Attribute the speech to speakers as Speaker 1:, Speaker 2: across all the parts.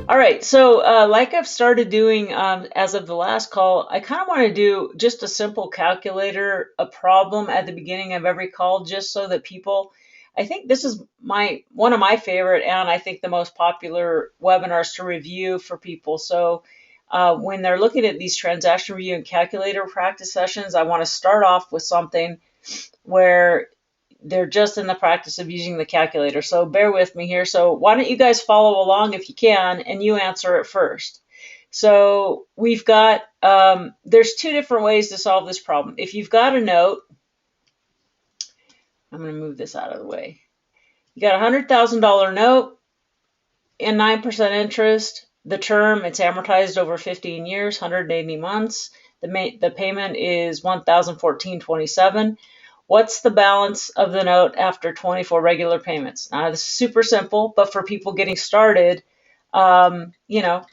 Speaker 1: All right, so like I've started doing as of the last call, I kind of want to do just a simple calculator, a problem at the beginning of every call, just so that people, I think this is one of my favorite and I think the most popular webinars to review for people. So when they're looking at these transaction review and calculator practice sessions, I want to start off with something where they're just in the practice of using the calculator. So bear with me here. So why don't you guys follow along if you can, and you answer it first. So we've got, there's two different ways to solve this problem. If you've got a note, I'm going to move this out of the way. You got a $100,000 note and 9% interest. The term, it's amortized over 15 years, 180 months. The payment is $1,014.27. What's the balance of the note after 24 regular payments? Now, this is super simple, but for people getting started, you know,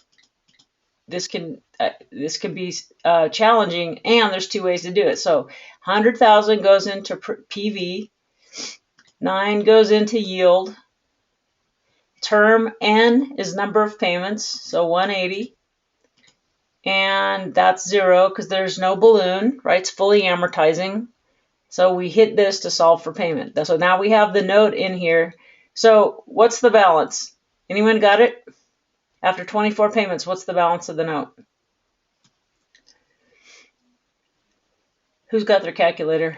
Speaker 1: this can be challenging, and there's two ways to do it. So 100,000 goes into PV, 9 goes into yield, term N is number of payments, so 180, and that's 0 because there's no balloon, right? It's fully amortizing. So we hit this to solve for payment. So now we have the note in here. So what's the balance? Anyone got it? After 24 payments, what's the balance of the note? Who's got their calculator?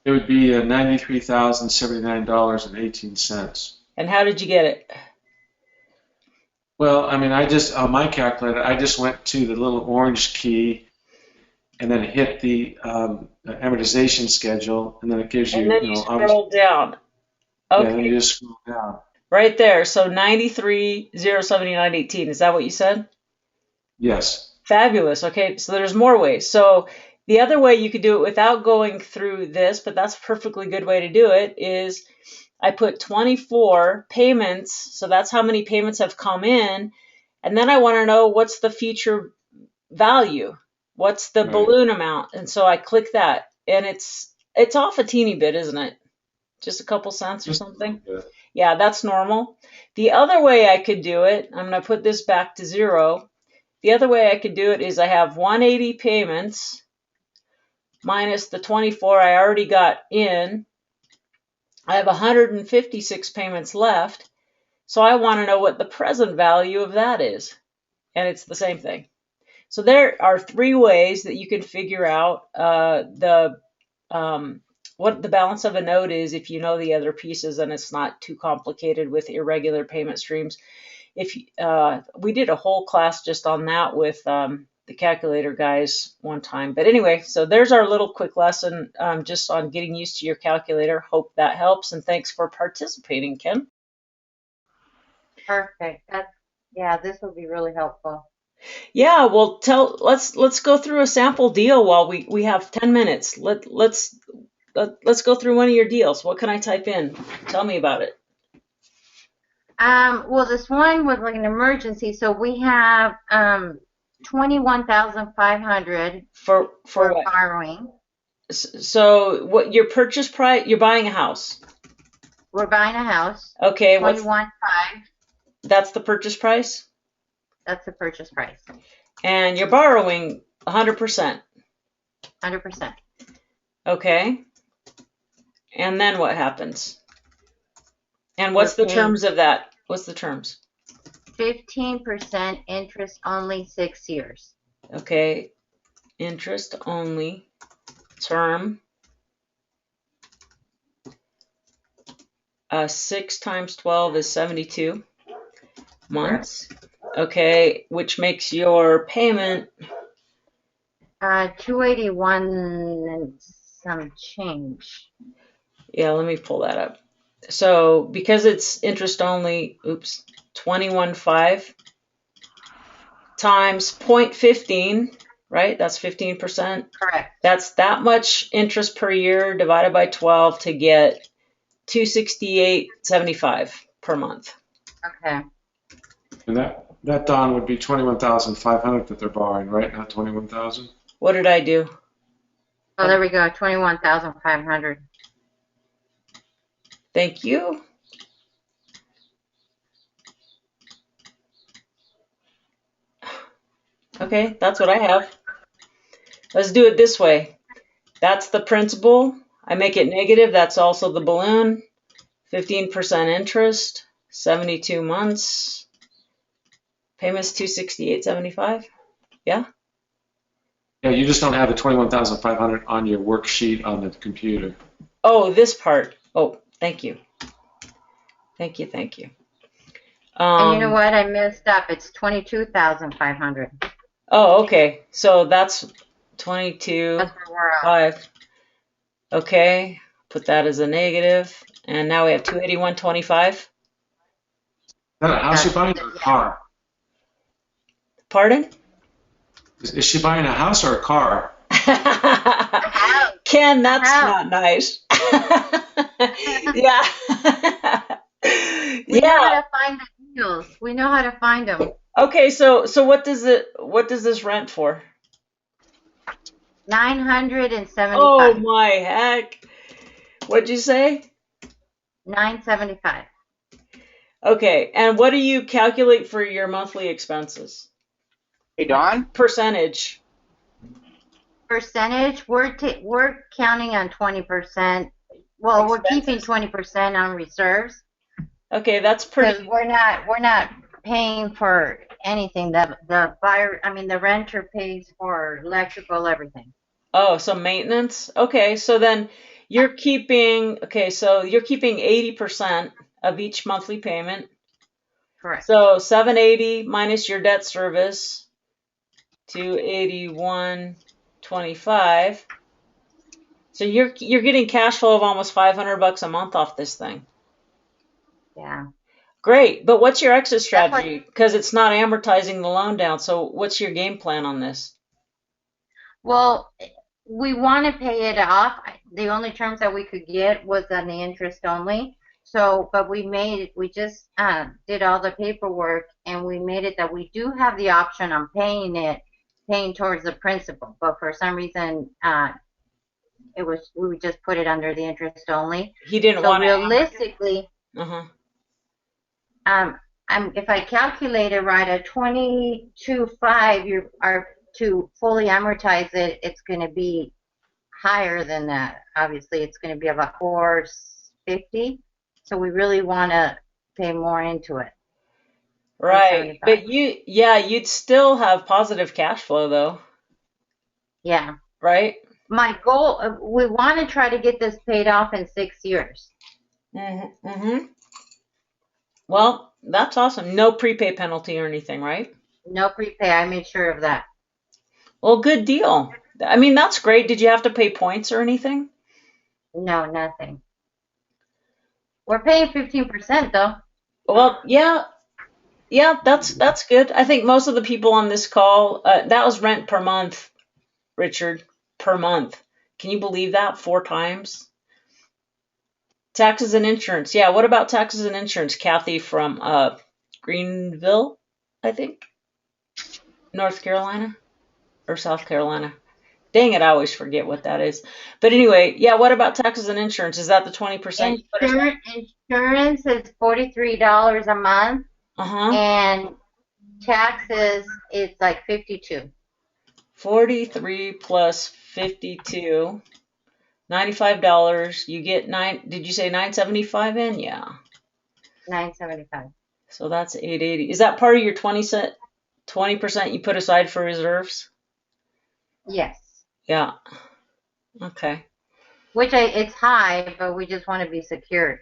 Speaker 2: It would be $93,079.18.
Speaker 1: And how did you get it?
Speaker 2: Well, I mean, on my calculator, I just went to the little orange key and then hit the amortization schedule, and then it gives you,
Speaker 1: and then you scroll down. Okay.
Speaker 2: Yeah, then you just scroll down.
Speaker 1: Right there. So 93,079.18. Is that what you said?
Speaker 2: Yes.
Speaker 1: Fabulous. Okay, so there's more ways. So the other way you could do it without going through this, but that's a perfectly good way to do it, is I put 24 payments. So that's how many payments have come in. And then I want to know what's the future value. What's the balloon amount? And so I click that, and it's off a teeny bit, isn't it? Just a couple cents or something? Yeah, that's normal. The other way I could do it, I'm going to put this back to 0. The other way I could do it is I have 180 payments minus the 24 I already got in. I have 156 payments left, so I want to know what the present value of that is, and it's the same thing. So there are 3 ways that you can figure out what the balance of a note is if you know the other pieces and it's not too complicated with irregular payment streams. If we did a whole class just on that with the calculator guys one time. But anyway, so there's our little quick lesson just on getting used to your calculator. Hope that helps, and thanks for participating, Kim.
Speaker 3: Perfect. Yeah, this will be really helpful.
Speaker 1: Yeah, well, let's go through a sample deal while we have 10 minutes. Let's go through one of your deals. What can I type in? Tell me about it.
Speaker 3: Well, this one was like an emergency, so we have $21,500
Speaker 1: for what?
Speaker 3: borrowing.
Speaker 1: So what your purchase price? You're buying a house.
Speaker 3: We're buying a house.
Speaker 1: Okay,
Speaker 3: $21,500.
Speaker 1: That's the purchase price?
Speaker 3: That's the purchase price.
Speaker 1: And you're borrowing 100%.
Speaker 3: 100%.
Speaker 1: Okay. And then what happens? And what's the terms of that? What's the terms?
Speaker 3: 15% interest only, 6 years.
Speaker 1: Okay. Interest only. Term. 6 times 12 is 72 months. Okay, which makes your payment
Speaker 3: 281 and some change.
Speaker 1: Yeah, let me pull that up. So because it's interest only, 21.5 times 0.15, right? That's 15%.
Speaker 3: Correct.
Speaker 1: That's that much interest per year divided by 12 to get $268.75 per month.
Speaker 3: Okay.
Speaker 2: And that Don would be 21,500 that they're borrowing, right? Not 21,000.
Speaker 1: What did I do?
Speaker 3: Oh, there we go. 21,500.
Speaker 1: Thank you. Okay, that's what I have. Let's do it this way. That's the principal. I make it negative. That's also the balloon. 15% interest, 72 months. Payments $268.75. Yeah.
Speaker 2: Yeah, you just don't have the 21,500 on your worksheet on the computer.
Speaker 1: Oh, this part. Oh, thank you. Thank you. Thank you.
Speaker 3: And you know what? I messed up. It's 22,500.
Speaker 1: Oh, okay. So that's 22,
Speaker 3: That's where we're at.
Speaker 1: 5. Okay. Put that as a negative. And now we have 281.25.
Speaker 2: Is that a house you're buying or a car?
Speaker 1: Pardon?
Speaker 2: Is she buying a house or a car?
Speaker 1: Ken, that's not nice. Yeah.
Speaker 3: We know how to find the deals. We know how to find them.
Speaker 1: Okay, so what does this rent for?
Speaker 3: 975.
Speaker 1: Oh my heck. What'd you say?
Speaker 3: 975.
Speaker 1: Okay, and what do you calculate for your monthly expenses?
Speaker 4: Hey, Don?
Speaker 1: Percentage.
Speaker 3: Percentage, we're counting on 20%. Well, we're keeping 20% on reserves.
Speaker 1: Okay, that's pretty.
Speaker 3: Because we're not paying for anything. The renter pays for electrical, everything.
Speaker 1: Oh, so maintenance. Okay, so then you're keeping. Okay, so you're keeping 80% of each monthly payment.
Speaker 3: Correct.
Speaker 1: So 780 minus your debt service, 281.25. So you're getting cash flow of almost $500 a month off this thing.
Speaker 3: Yeah.
Speaker 1: Great, but what's your exit strategy? Because it's not amortizing the loan down. So what's your game plan on this?
Speaker 3: Well, we want to pay it off. The only terms that we could get was on the interest only. So, but we just did all the paperwork, and we made it that we do have the option on paying towards the principal. But for some reason, we would just put it under the interest only.
Speaker 1: He didn't want to.
Speaker 3: So realistically, if I calculate it right, at 22.5, you are to fully amortize it. It's going to be higher than that. Obviously, it's going to be about 450. So we really want to pay more into it.
Speaker 1: Right, but you'd still have positive cash flow though.
Speaker 3: Yeah.
Speaker 1: Right.
Speaker 3: My goal, we want to try to get this paid off in 6 years.
Speaker 1: Well, that's awesome. No prepay penalty or anything, right?
Speaker 3: No prepay. I made sure of that.
Speaker 1: Well, good deal. I mean, that's great. Did you have to pay points or anything?
Speaker 3: No, nothing. We're paying 15% though.
Speaker 1: Well, yeah, that's good. I think most of the people on this call, that was rent per month, Richard, per month. Can you believe that? 4 times? Taxes and insurance. Yeah, what about taxes and insurance? Kathy from Greenville, I think. North Carolina or South Carolina. Dang it, I always forget what that is. But anyway, yeah, what about taxes and insurance? Is that the 20%?
Speaker 3: Insurance is $43 a month. And taxes, it's like 52.
Speaker 1: 43 plus 52, $95. You get did you say 975 in? Yeah.
Speaker 3: 975.
Speaker 1: So that's 880. Is that part of your 20% you put aside for reserves?
Speaker 3: Yes.
Speaker 1: Yeah. Okay.
Speaker 3: Which it's high, but we just want to be secured.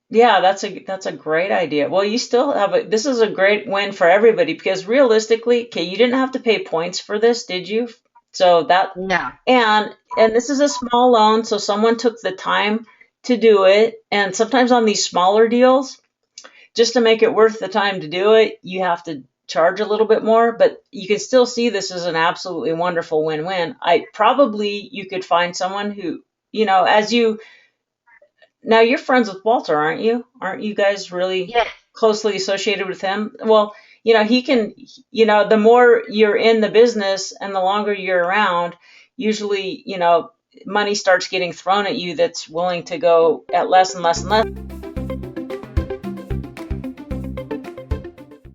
Speaker 1: Yeah, that's a great idea. Well, you still have this is a great win for everybody because realistically, okay, you didn't have to pay points for this, did you? So that
Speaker 3: no.
Speaker 1: And this is a small loan, so someone took the time to do it. And sometimes on these smaller deals, just to make it worth the time to do it, you have to charge a little bit more, but you can still see this as an absolutely wonderful win-win. You could find someone who, now you're friends with Walter, aren't you? Aren't you guys really closely associated with him? Well, he can, the more you're in the business and the longer you're around, usually, money starts getting thrown at you that's willing to go at less and less and less.